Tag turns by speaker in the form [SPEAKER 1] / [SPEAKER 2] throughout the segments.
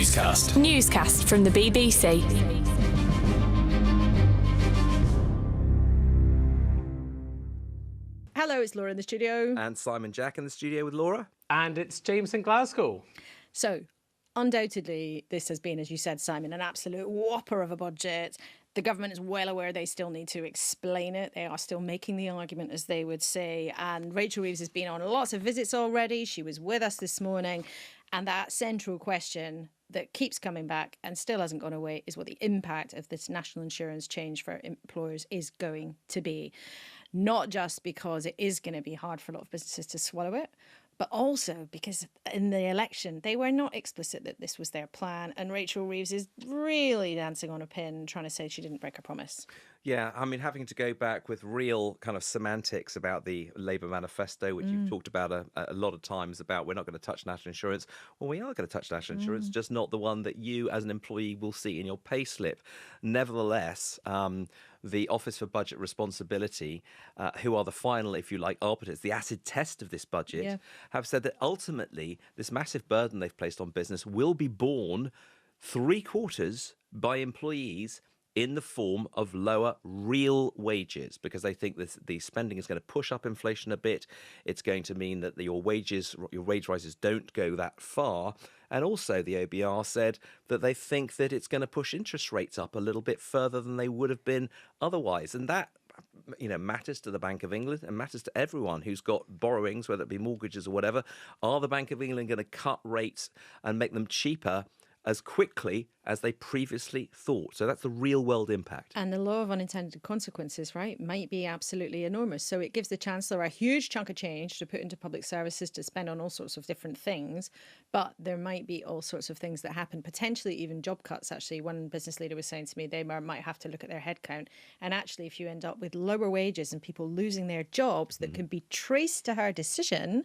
[SPEAKER 1] Newscast.
[SPEAKER 2] Newscast from the BBC.
[SPEAKER 3] Hello, it's Laura in the studio.
[SPEAKER 4] And Simon Jack in the studio with Laura.
[SPEAKER 5] And it's James in Glasgow.
[SPEAKER 3] So, undoubtedly, this has been, as you said, Simon, an absolute whopper of a budget. The government is well aware they still need to explain it. They are still making the argument, as they would say. And Rachel Reeves has been on lots of visits already. She was with us this morning. And that central question that keeps coming back and still hasn't gone away is what the impact of this national insurance change for employers is going to be. Not just because it is going to be hard for a lot of businesses to swallow it, but also because in the election, they were not explicit that this was their plan. And Rachel Reeves is really dancing on a pin, trying to say she didn't break her promise.
[SPEAKER 4] Yeah, I mean, having to go back with real kind of semantics about the Labour manifesto, which you've talked about a lot of times about we're not going to touch national insurance. Well, we are going to touch national insurance, just not the one that you as an employee will see in your payslip. Nevertheless, the Office for Budget Responsibility, who are the final, if you like, arbiters, the acid test of this budget, have said that ultimately this massive burden they've placed on business will be borne 3/4 by employees in the form of lower real wages, because they think the spending is going to push up inflation a bit. It's going to mean that your wage rises don't go that far. And also the OBR said that they think that it's going to push interest rates up a little bit further than they would have been otherwise. And that, matters to the Bank of England and matters to everyone who's got borrowings, whether it be mortgages or whatever. Are the Bank of England going to cut rates and make them cheaper as quickly as they previously thought? So that's the real world impact.
[SPEAKER 3] And the law of unintended consequences, right, might be absolutely enormous. So it gives the Chancellor a huge chunk of change to put into public services to spend on all sorts of different things. But there might be all sorts of things that happen, potentially even job cuts. Actually, one business leader was saying to me they might have to look at their headcount. And actually, if you end up with lower wages and people losing their jobs that can be traced to her decision,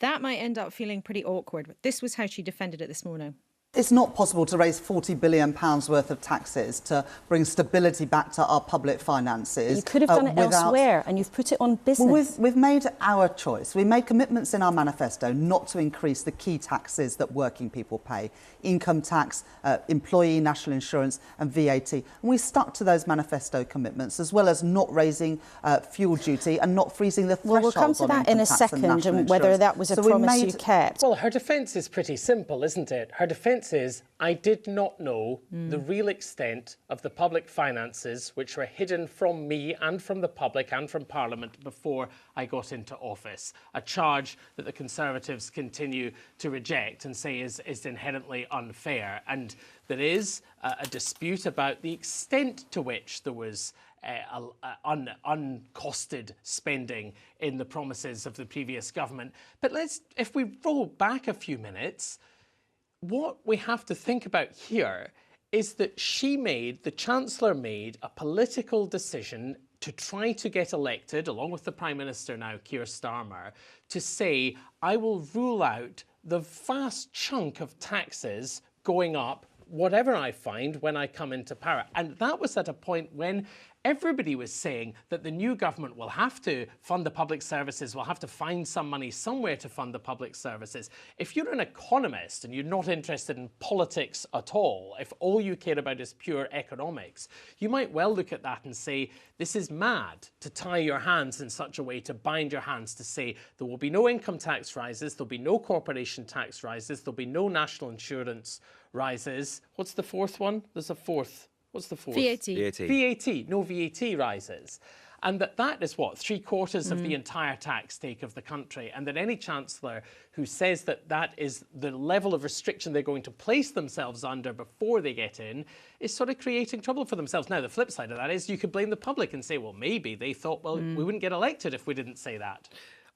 [SPEAKER 3] that might end up feeling pretty awkward. But this was how she defended it this morning.
[SPEAKER 6] It's not possible to raise £40 billion worth of taxes to bring stability back to our public finances.
[SPEAKER 7] You could have done it elsewhere, and you've put it on business.
[SPEAKER 6] Well, we've made our choice. We made commitments in our manifesto not to increase the key taxes that working people pay: income tax, employee national insurance and VAT. And we stuck to those manifesto commitments, as well as not raising fuel duty and not freezing the thresholds.
[SPEAKER 7] Well, we'll come to that in a second, and whether that was a promise you kept.
[SPEAKER 5] Well, her defence is pretty simple, isn't it? Her defence is, I did not know the real extent of the public finances which were hidden from me and from the public and from Parliament before I got into office. A charge that the Conservatives continue to reject and say is inherently unfair. And there is a dispute about the extent to which there was uncosted spending in the promises of the previous government. But if we roll back a few minutes, what we have to think about here is that the Chancellor made a political decision to try to get elected, along with the Prime Minister now, Keir Starmer, to say, I will rule out the vast chunk of taxes going up, whatever I find when I come into power. And that was at a point when everybody was saying that the new government will have to fund the public services, will have to find some money somewhere to fund the public services. If you're an economist and you're not interested in politics at all, if all you care about is pure economics, you might well look at that and say, this is mad to tie your hands in such a way, to bind your hands to say there will be no income tax rises, there'll be no corporation tax rises, there'll be no national insurance rises. What's the fourth one? There's a fourth. What's the fourth?
[SPEAKER 3] VAT.
[SPEAKER 5] VAT. No VAT rises. And that is what, 3/4 of the entire tax take of the country. And that any Chancellor who says that is the level of restriction they're going to place themselves under before they get in is sort of creating trouble for themselves. Now, the flip side of that is you could blame the public and say, well, maybe they thought, well, we wouldn't get elected if we didn't say that.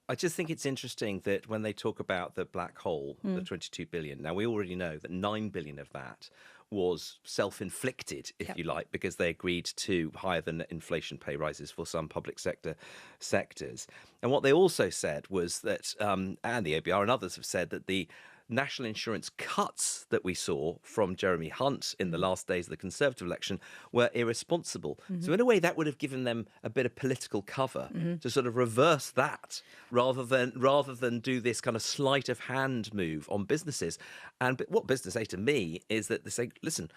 [SPEAKER 4] I just think it's interesting that when they talk about the black hole, the 22 billion, now we already know that 9 billion of that was self-inflicted, if you like, because they agreed to higher than inflation pay rises for some public sectors. And what they also said was that, and the OBR and others have said, that the national insurance cuts that we saw from Jeremy Hunt in the last days of the Conservative election were irresponsible. So in a way, that would have given them a bit of political cover to sort of reverse that rather than do this kind of sleight of hand move on businesses. And what business say to me is that they say, listen,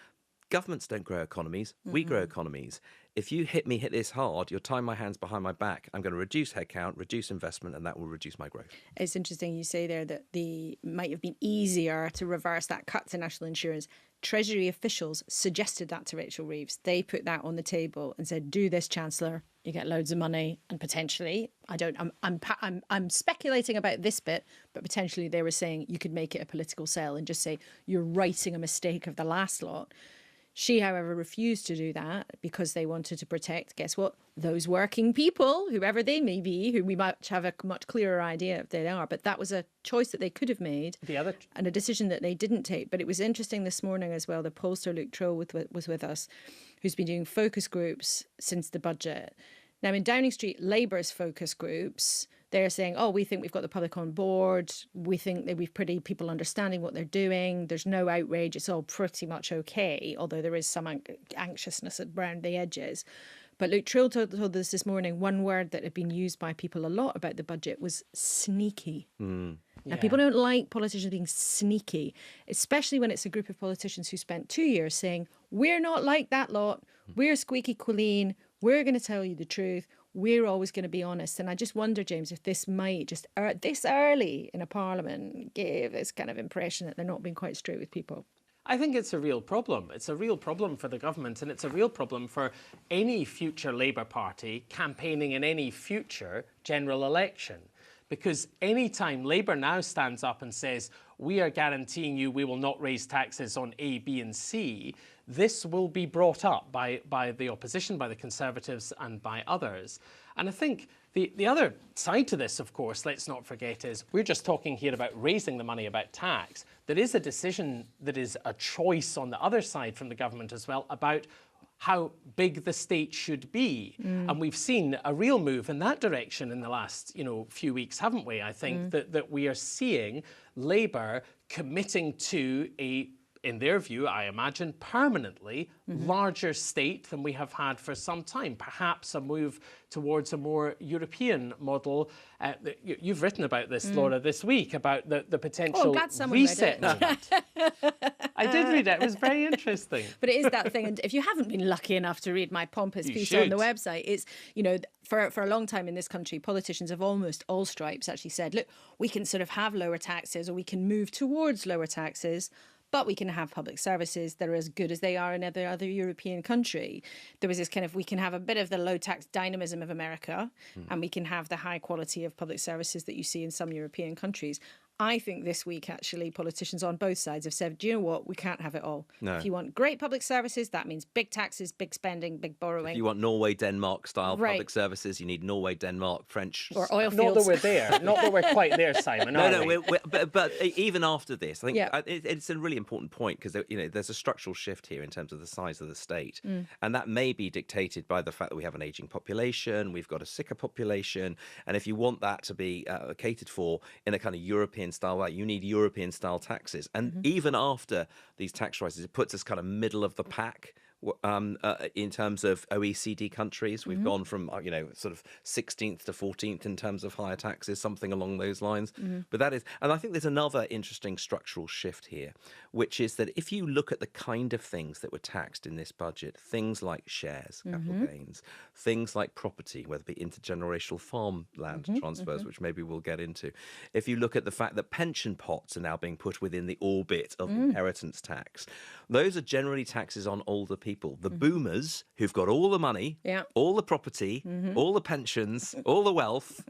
[SPEAKER 4] governments don't grow economies, we grow economies. If you hit this hard, you're tying my hands behind my back. I'm going to reduce headcount, reduce investment, and that will reduce my growth.
[SPEAKER 3] It's interesting you say there that might have been easier to reverse that cut to national insurance. Treasury officials suggested that to Rachel Reeves. They put that on the table and said, do this, Chancellor. You get loads of money and potentially, I'm speculating about this bit, but potentially they were saying you could make it a political sell and just say you're righting a mistake of the last lot. She, however, refused to do that because they wanted to protect, guess what, those working people, whoever they may be, who we might have a much clearer idea if they are. But that was a choice that they could have made and a decision that they didn't take. But it was interesting this morning as well. The pollster Luke Troll was with us, who's been doing focus groups since the budget. Now, in Downing Street, Labour's focus groups, they're saying, oh, we think we've got the public on board. We think that we've pretty people understanding what they're doing. There's no outrage. It's all pretty much okay, although there is some anxiousness around the edges. But Luke Trill told us this morning, one word that had been used by people a lot about the budget was sneaky. Now, people don't like politicians being sneaky, especially when it's a group of politicians who spent 2 years saying, we're not like that lot. We're squeaky clean. We're going to tell you the truth. We're always going to be honest. And I just wonder, James, if this might just this early in a parliament give this kind of impression that they're not being quite straight with people.
[SPEAKER 5] I think it's a real problem. It's a real problem for the government, and it's a real problem for any future Labour Party campaigning in any future general election. Because any time Labour now stands up and says, we are guaranteeing you we will not raise taxes on A, B and C, this will be brought up by the opposition, by the Conservatives and by others. And I think the other side to this, of course, let's not forget, is we're just talking here about raising the money, about tax. There is a decision that is a choice on the other side from the government as well about how big the state should be. And we've seen a real move in that direction in the last, few weeks, haven't we? I think that we are seeing Labour committing to in their view, I imagine, permanently larger state than we have had for some time. Perhaps a move towards a more European model. You've written about this, Laura, this week, about the potential reset movement. I did read it. It was very interesting.
[SPEAKER 3] But it is that thing. And if you haven't been lucky enough to read my pompous piece on the website, it's, for a long time in this country, politicians of almost all stripes actually said, look, we can sort of have lower taxes or we can move towards lower taxes, but we can have public services that are as good as they are in every other European country. There was this kind of, we can have a bit of the low tax dynamism of America and we can have the high quality of public services that you see in some European countries. I think this week, actually, politicians on both sides have said, do you know what? We can't have it all. No. If you want great public services, that means big taxes, big spending, big borrowing.
[SPEAKER 4] If you want Norway, Denmark style public services, you need Norway, Denmark, French.
[SPEAKER 3] Or oil fields.
[SPEAKER 5] Not that we're there. Not that we're quite there, Simon.
[SPEAKER 4] But even after this, I think it's a really important point because there's a structural shift here in terms of the size of the state. And that may be dictated by the fact that we have an ageing population, we've got a sicker population. And if you want that to be catered for in a kind of European style way, you need European style taxes. And even after these tax rises, it puts us kind of middle of the pack in terms of OECD countries. We've gone from sort of 16th to 14th in terms of higher taxes, something along those lines. But that is, and I think there's another interesting structural shift here, which is that if you look at the kind of things that were taxed in this budget, things like shares, capital gains, things like property, whether it be intergenerational farmland transfers, which maybe we'll get into. If you look at the fact that pension pots are now being put within the orbit of inheritance tax, those are generally taxes on older people. The boomers who've got all the money, all the property, all the pensions, all the wealth.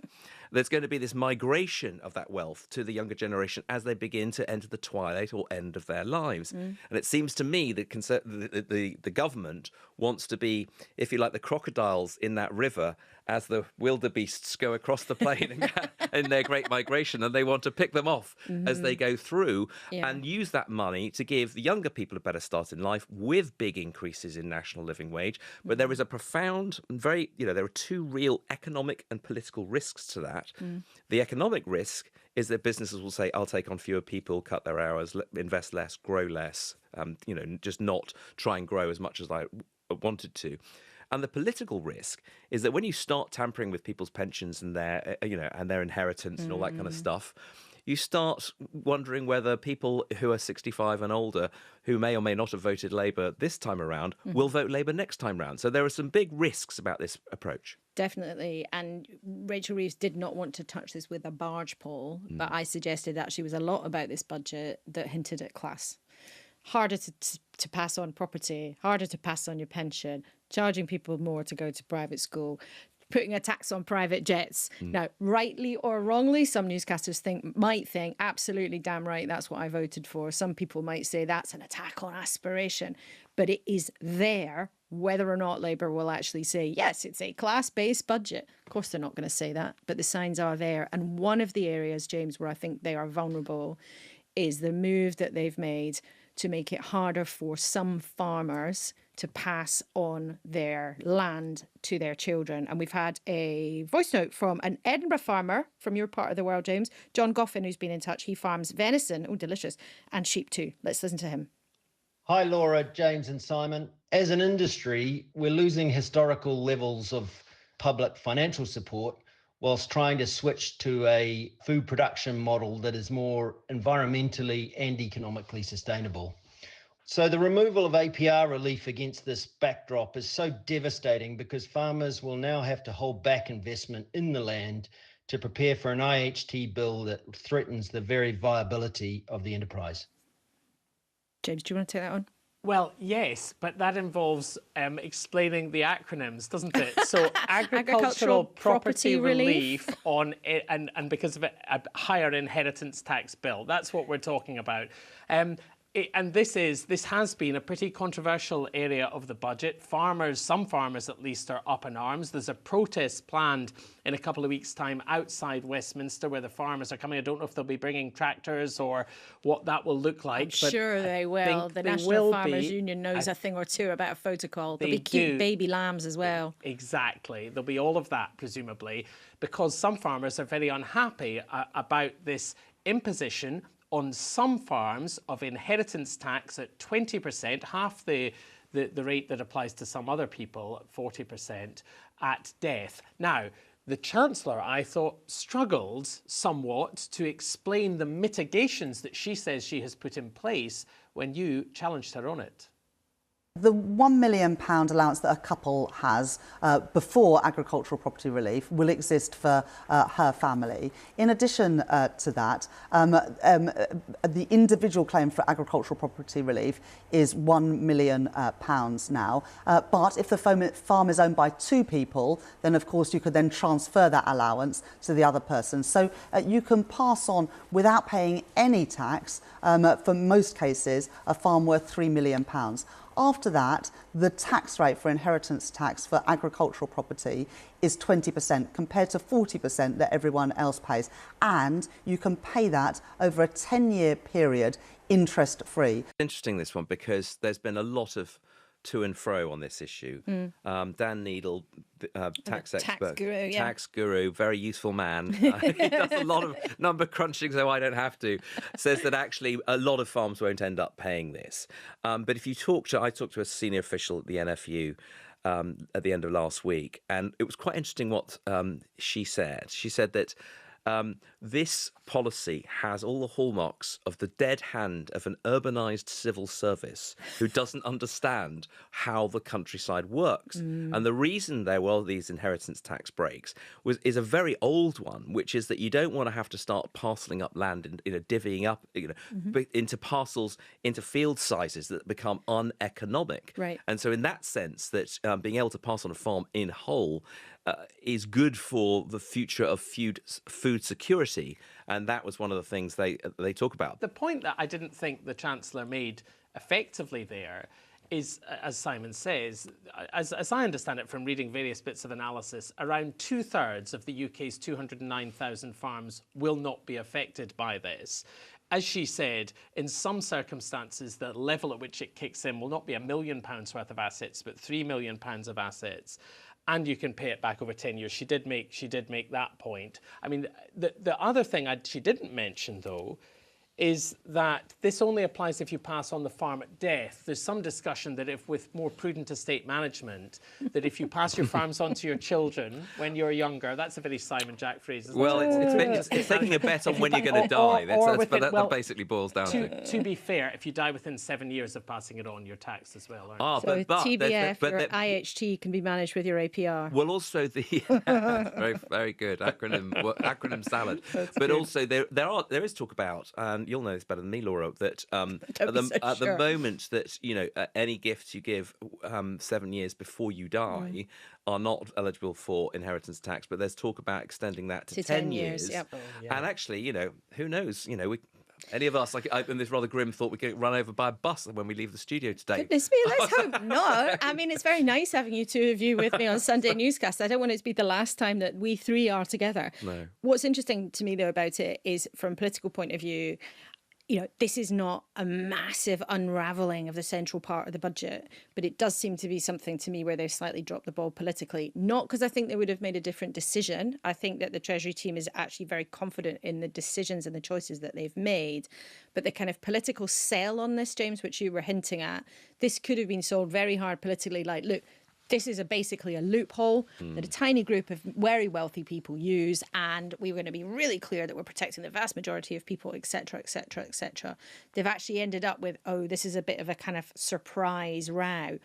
[SPEAKER 4] There's going to be this migration of that wealth to the younger generation as they begin to enter the twilight or end of their lives. And it seems to me that the government wants to be, if you like, the crocodiles in that river as the wildebeests go across the plain in their great migration, and they want to pick them off as they go through and use that money to give the younger people a better start in life with big increases in national living wage. But there is a profound, there are two real economic and political risks to that. The economic risk is that businesses will say, I'll take on fewer people, cut their hours, invest less, grow less, just not try and grow as much as I wanted to. And the political risk is that when you start tampering with people's pensions and their, and their inheritance and all that kind of stuff, you start wondering whether people who are 65 and older, who may or may not have voted Labour this time around, will vote Labour next time round. So there are some big risks about this approach.
[SPEAKER 3] Definitely. And Rachel Reeves did not want to touch this with a barge pole, but I suggested actually was a lot about this budget that hinted at class. Harder to pass on property, harder to pass on your pension, charging people more to go to private school, putting a tax on private jets. Now, rightly or wrongly, some newscasters might think, absolutely damn right, that's what I voted for. Some people might say that's an attack on aspiration, but it is there whether or not Labour will actually say, yes, it's a class-based budget. Of course, they're not going to say that, but the signs are there. And one of the areas, James, where I think they are vulnerable is the move that they've made to make it harder for some farmers to pass on their land to their children. And we've had a voice note from an Edinburgh farmer from your part of the world, James, John Goffin, who's been in touch. He farms venison, oh, delicious, and sheep too. Let's listen to him.
[SPEAKER 1] Hi, Laura, James and Simon. As an industry, we're losing historical levels of public financial support whilst trying to switch to a food production model that is more environmentally and economically sustainable. So the removal of APR relief against this backdrop is so devastating because farmers will now have to hold back investment in the land to prepare for an IHT bill that threatens the very viability of the enterprise.
[SPEAKER 3] James, do you want to take that on?
[SPEAKER 5] Well, yes, but that involves explaining the acronyms, doesn't it? So agricultural property relief on it, and because of it, a higher inheritance tax bill. That's what we're talking about. And this has been a pretty controversial area of the budget. Some farmers at least, are up in arms. There's a protest planned in a couple of weeks' time outside Westminster where the farmers are coming. I don't know if they'll be bringing tractors or what that will look like.
[SPEAKER 3] I'm sure they will. The National Farmers Union knows a thing or two about a protocol. There'll be cute baby lambs as well.
[SPEAKER 5] Exactly. There'll be all of that, presumably, because some farmers are very unhappy about this imposition on some farms of inheritance tax at 20%, half the rate that applies to some other people, 40%, at death. Now, the Chancellor, I thought, struggled somewhat to explain the mitigations that she says she has put in place when you challenged her on it.
[SPEAKER 6] The £1 million allowance that a couple has before agricultural property relief will exist for her family. In addition to that, the individual claim for agricultural property relief is £1 million now. But if the farm is owned by two people, then of course you could then transfer that allowance to the other person. So you can pass on, without paying any tax, for most cases, a farm worth £3 million. After that, the tax rate for inheritance tax for agricultural property is 20% compared to 40% that everyone else pays. And you can pay that over a 10-year period interest-free.
[SPEAKER 4] Interesting, this one, because there's been a lot of to and fro on this issue. Dan Needle, tax expert, tax guru, very useful man. He does a lot of number crunching, so I don't have to. Says that actually a lot of farms won't end up paying this. But if you I talked to a senior official at the NFU at the end of last week, and it was quite interesting what she said. She said that this policy has all the hallmarks of the dead hand of an urbanised civil service who doesn't understand how the countryside works. And the reason there were these inheritance tax breaks is a very old one, which is that you don't want to have to start parcelling up land and divvying up into parcels, into field sizes that become uneconomic.
[SPEAKER 3] Right.
[SPEAKER 4] And so in that sense, that being able to pass on a farm in whole is good for the future of food security, and that was one of the things they talk about.
[SPEAKER 5] The point that I didn't think the Chancellor made effectively there is, as Simon says, as I understand it from reading various bits of analysis, around 2/3 of the UK's 209,000 farms will not be affected by this. As she said, in some circumstances, the level at which it kicks in will not be £1 million worth of assets, but £3 million of assets. and you can pay it back over 10 years. She did make that point. I mean, the other thing she didn't mention, though, is that this only applies if you pass on the farm at death. There's some discussion that if with more prudent estate management, that if you pass your farms on to your children when you're younger, that's a very Simon Jack phrase.
[SPEAKER 4] Well, it's taking a bet on when you're going to die. That basically boils down to.
[SPEAKER 5] To be fair, if you die within 7 years of passing it on, you're taxed as well, aren't you?
[SPEAKER 3] So TBF, your IHT can be managed with your APR.
[SPEAKER 4] Well, also very, very good acronym salad. But also there is talk about, and you'll know this better than me, Laura, that at the moment that any gifts you give 7 years before you die are not eligible for inheritance tax. But there's talk about extending that to 10 years.
[SPEAKER 3] Yep.
[SPEAKER 4] And actually, who knows? Any of us, in this rather grim thought, we get run over by a bus when we leave the studio today.
[SPEAKER 3] Goodness me, let's hope not. I mean, it's very nice having you two of you with me on Sunday Newscast. I don't want it to be the last time that we three are together.
[SPEAKER 4] No.
[SPEAKER 3] What's interesting to me, though, about it is, from a political point of view, this is not a massive unravelling of the central part of the budget, but it does seem to be something to me where they've slightly dropped the ball politically. Not because I think they would have made a different decision. I think that the Treasury team is actually very confident in the decisions and the choices that they've made. But the kind of political sell on this, James, which you were hinting at, this could have been sold very hard politically, like, look, this is basically a loophole that a tiny group of very wealthy people use, and we're going to be really clear that we're protecting the vast majority of people, etc., etc., etc. They've actually ended up with, this is a bit of a kind of surprise row.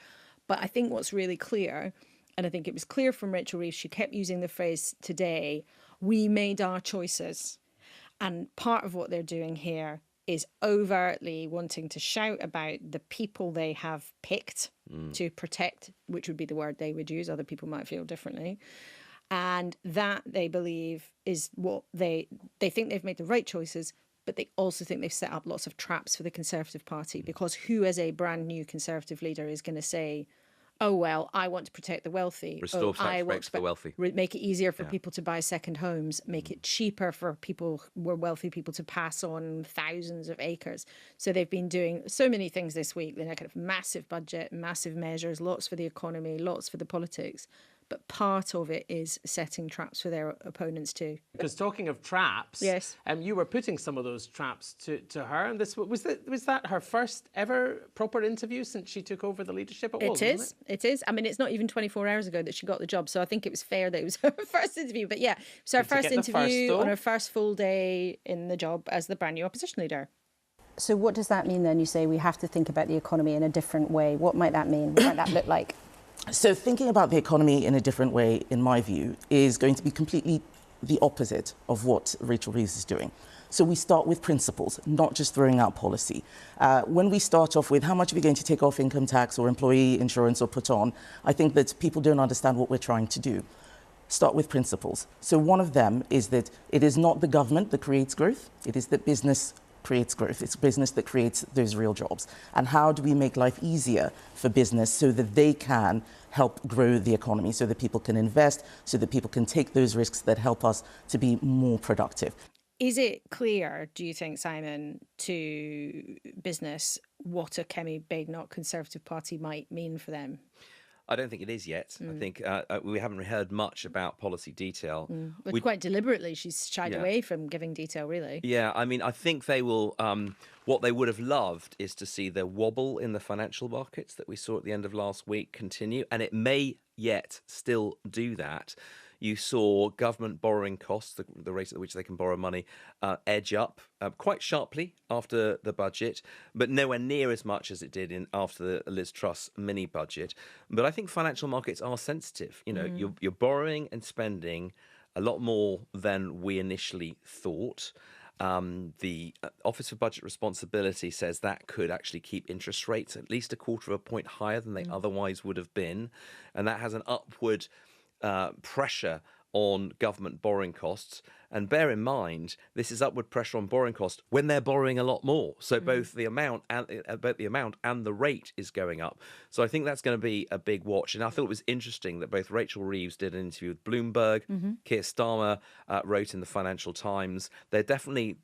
[SPEAKER 3] But I think what's really clear, and I think it was clear from Rachel Reeves, she kept using the phrase today, we made our choices. And part of what they're doing here is overtly wanting to shout about the people they have picked to protect, which would be the word they would use. Other people might feel differently. And that, they believe, is what they think they've made the right choices, but they also think they've set up lots of traps for the Conservative Party, because who as a brand new Conservative leader is going to say, oh, well, I want to protect the wealthy.
[SPEAKER 4] Restore tax breaks for the wealthy.
[SPEAKER 3] Make it easier for people to buy second homes. Make it cheaper for wealthy people to pass on thousands of acres. So they've been doing so many things this week. They're kind of massive budget, massive measures, lots for the economy, lots for the politics. But part of it is setting traps for their opponents too.
[SPEAKER 5] Because talking of traps,
[SPEAKER 3] yes,
[SPEAKER 5] you were putting some of those traps to her, and this was that her first ever proper interview since she took over the leadership? It
[SPEAKER 3] is. I mean, it's not even 24 hours ago that she got the job, so I think it was fair that it was her first interview. But yeah, it was her first interview on her first full day in the job as the brand new opposition leader.
[SPEAKER 7] So what does that mean then? You say we have to think about the economy in a different way. What might that mean? What might that look like?
[SPEAKER 8] So thinking about the economy in a different way, in my view, is going to be completely the opposite of what Rachel Reeves is doing. So we start with principles, not just throwing out policy. When we start off with how much are we going to take off income tax or employee insurance or put on, I think that people don't understand what we're trying to do. Start with principles. So one of them is that it is not the government that creates growth, it is that business creates growth. It's business that creates those real jobs. And how do we make life easier for business so that they can help grow the economy, so that people can invest, so that people can take those risks that help us to be more productive?
[SPEAKER 3] Is it clear, do you think, Simon, to business what a Kemi Badenoch Conservative Party might mean for them?
[SPEAKER 4] I don't think it is yet. I think we haven't heard much about policy detail.
[SPEAKER 3] But quite deliberately, she's shied away from giving detail, really.
[SPEAKER 4] Yeah, I mean, I think they will... what they would have loved is to see the wobble in the financial markets that we saw at the end of last week continue, and it may yet still do that. You saw government borrowing costs, the rate at which they can borrow money, edge up quite sharply after the budget, but nowhere near as much as it did after the Liz Truss mini budget. But I think financial markets are sensitive. You're borrowing and spending a lot more than we initially thought. The Office for Budget Responsibility says that could actually keep interest rates at least a quarter of a point higher than they otherwise would have been, and that has an upward pressure on government borrowing costs. And bear in mind, this is upward pressure on borrowing costs when they're borrowing a lot more. So both the amount and the rate is going up. So I think that's going to be a big watch. And I thought it was interesting that both Rachel Reeves did an interview with Bloomberg, Keir Starmer wrote in the Financial Times. They're definitely,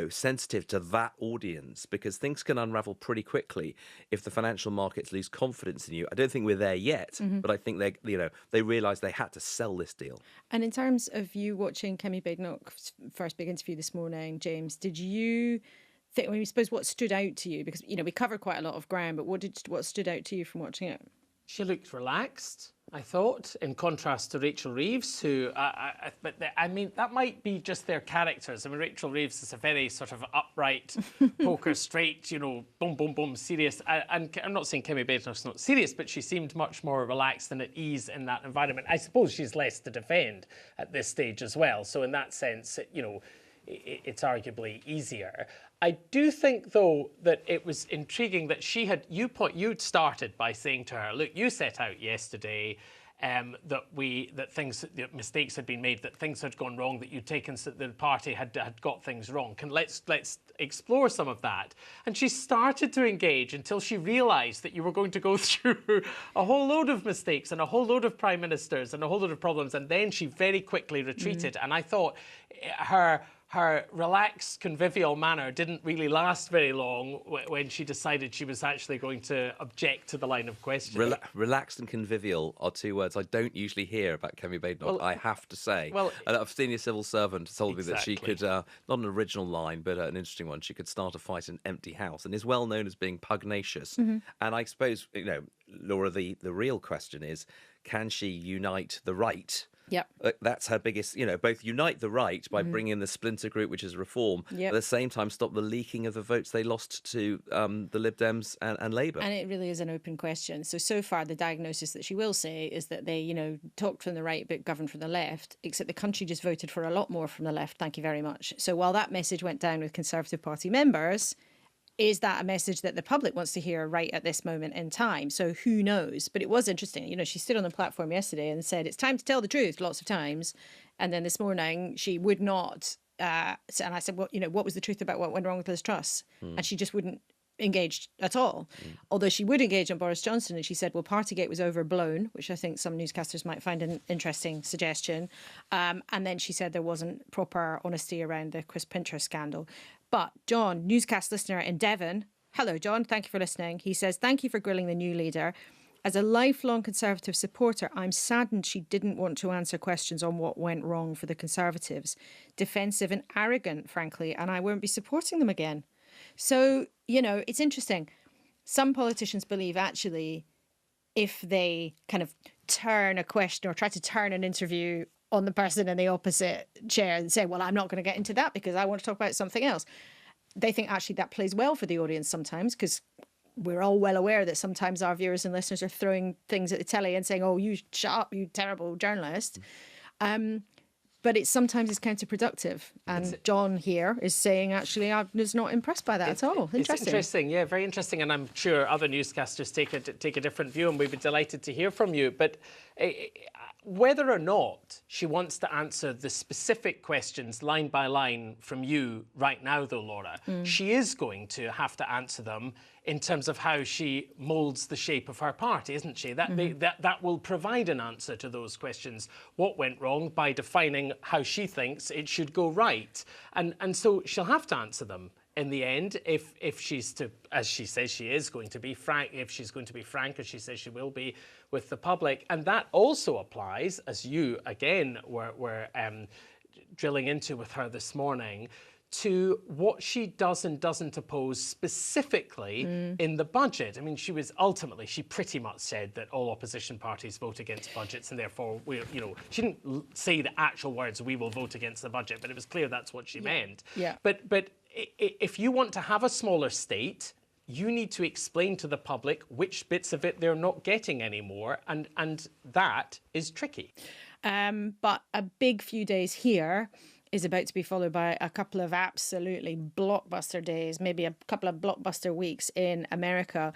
[SPEAKER 4] sensitive to that audience, because things can unravel pretty quickly if the financial markets lose confidence in you. I don't think we're there yet, but I think they realised they had to sell this deal.
[SPEAKER 3] And in terms of you watching Kemi Badenoch's first big interview this morning, James, did you think, I suppose what stood out to you? Because, we covered quite a lot of ground, but what stood out to you from watching it?
[SPEAKER 5] She looked relaxed, I thought, in contrast to Rachel Reeves, who, that might be just their characters. I mean, Rachel Reeves is a very sort of upright, poker straight, boom, boom, boom, serious. And I'm not saying Kemi Badenoch's not serious, but she seemed much more relaxed and at ease in that environment. I suppose she's less to defend at this stage as well. So in that sense, it's arguably easier. I do think, though, that it was intriguing that you'd started by saying to her, look, you set out yesterday that mistakes had been made, that things had gone wrong, that the party had got things wrong. Let's explore some of that. And she started to engage until she realised that you were going to go through a whole load of mistakes and a whole load of prime ministers and a whole load of problems. And then she very quickly retreated. And I thought her relaxed, convivial manner didn't really last very long when she decided she was actually going to object to the line of questioning.
[SPEAKER 4] Relaxed and convivial are two words I don't usually hear about Kemi Badenoch, I have to say.
[SPEAKER 5] Well,
[SPEAKER 4] a senior civil servant told me that she could, not an original line, but an interesting one, she could start a fight in an empty house, and is well known as being pugnacious. And I suppose, Laura, the real question is, can she unite the right?
[SPEAKER 3] Yep.
[SPEAKER 4] That's her biggest, both unite the right by bringing in the splinter group, which is Reform,
[SPEAKER 3] Yep.
[SPEAKER 4] at the same time stop the leaking of the votes they lost to the Lib Dems and Labour.
[SPEAKER 3] And it really is an open question. So far, the diagnosis that she will say is that they, talked from the right but governed from the left, except the country just voted for a lot more from the left. Thank you very much. So while that message went down with Conservative Party members, is that a message that the public wants to hear right at this moment in time? So who knows? But it was interesting. She stood on the platform yesterday and said, it's time to tell the truth lots of times. And then this morning she would not. And I said, well, what was the truth about what went wrong with Liz Truss? And she just wouldn't engage at all. Although she would engage on Boris Johnson. And she said, well, Partygate was overblown, which I think some newscasters might find an interesting suggestion. And then she said there wasn't proper honesty around the Chris Pincher scandal. But John, newscast listener in Devon, hello, John, thank you for listening. He says, thank you for grilling the new leader. As a lifelong Conservative supporter, I'm saddened she didn't want to answer questions on what went wrong for the Conservatives. Defensive and arrogant, frankly, and I won't be supporting them again. So, it's interesting. Some politicians believe actually if they kind of turn a question or try to turn an interview on the person in the opposite chair and say, well, I'm not going to get into that because I want to talk about something else. They think actually that plays well for the audience sometimes, because we're all well aware that sometimes our viewers and listeners are throwing things at the telly and saying, oh, you shut up, you terrible journalist. But sometimes it's counterproductive. And John here is saying, actually, I was not impressed by that at all. Interesting.
[SPEAKER 5] It's interesting, yeah, very interesting. And I'm sure other newscasters take a different view, and we'd be delighted to hear from you. But whether or not she wants to answer the specific questions line by line from you right now, though, Laura, she is going to have to answer them in terms of how she moulds the shape of her party, isn't she? That will provide an answer to those questions. What went wrong, by defining how she thinks it should go right. And so she'll have to answer them in the end, if she's to, as she says she is going to be frank, if she's going to be frank, as she says she will be, with the public. And that also applies, as you, again, were drilling into with her this morning, to what she does and doesn't oppose specifically in the budget. I mean, she pretty much said that all opposition parties vote against budgets, and therefore, she didn't say the actual words, we will vote against the budget, but it was clear that's what she meant.
[SPEAKER 3] Yeah.
[SPEAKER 5] But if you want to have a smaller state, you need to explain to the public which bits of it they're not getting anymore, and that is tricky.
[SPEAKER 3] But a big few days here is about to be followed by a couple of absolutely blockbuster days, maybe a couple of blockbuster weeks in America.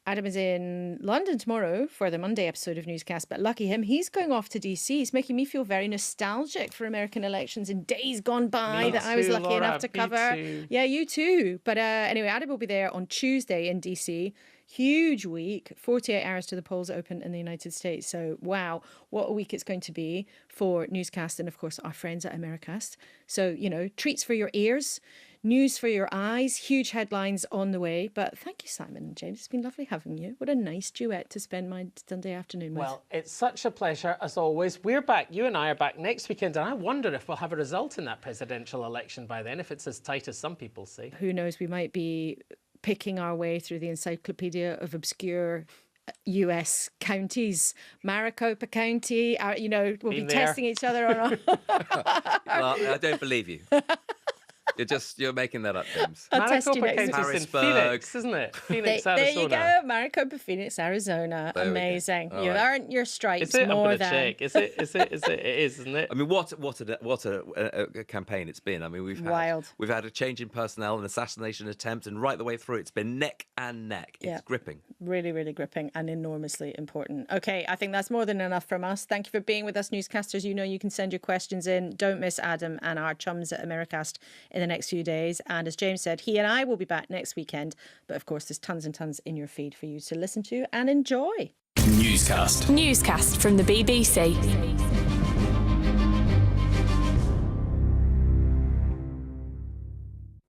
[SPEAKER 3] Adam is in London tomorrow for the Monday episode of Newscast, but lucky him, he's going off to DC. He's making me feel very nostalgic for American elections in days gone by I was lucky enough to cover. Yeah, you too. But anyway, Adam will be there on Tuesday in DC. Huge week, 48 hours to the polls open in the United States. So, wow, what a week it's going to be for Newscast and, of course, our friends at Americast. So, treats for your ears, news for your eyes, huge headlines on the way. But thank you, Simon and James. It's been lovely having you. What a nice duet to spend my Sunday afternoon with.
[SPEAKER 5] Well, it's such a pleasure, as always. We're back. You and I are back next weekend, and I wonder if we'll have a result in that presidential election by then, if it's as tight as some people say.
[SPEAKER 3] Who knows? We might be picking our way through the encyclopedia of obscure US counties. Maricopa County, we'll be testing each other on our...
[SPEAKER 4] Well, I don't believe you. You're making that up, James.
[SPEAKER 5] Maricopa County is in Phoenix, isn't it? Phoenix, Arizona.
[SPEAKER 3] There you go, Maricopa, Phoenix, Arizona.
[SPEAKER 4] There
[SPEAKER 3] Amazing. You earned your stripes
[SPEAKER 5] is it?
[SPEAKER 3] more
[SPEAKER 5] I'm
[SPEAKER 3] than.
[SPEAKER 5] Check. Is it? It is, isn't it?
[SPEAKER 4] I mean, what a campaign it's been. I mean, we've had a change in personnel, an assassination attempt, and right the way through, it's been neck and neck. It's gripping.
[SPEAKER 3] Really, really gripping and enormously important. Okay, I think that's more than enough from us. Thank you for being with us, newscasters. You can send your questions in. Don't miss Adam and our chums at Americast in the next few days. And as James said, he and I will be back next weekend. But of course, there's tons and tons in your feed for you to listen to and enjoy.
[SPEAKER 2] Newscast from the BBC.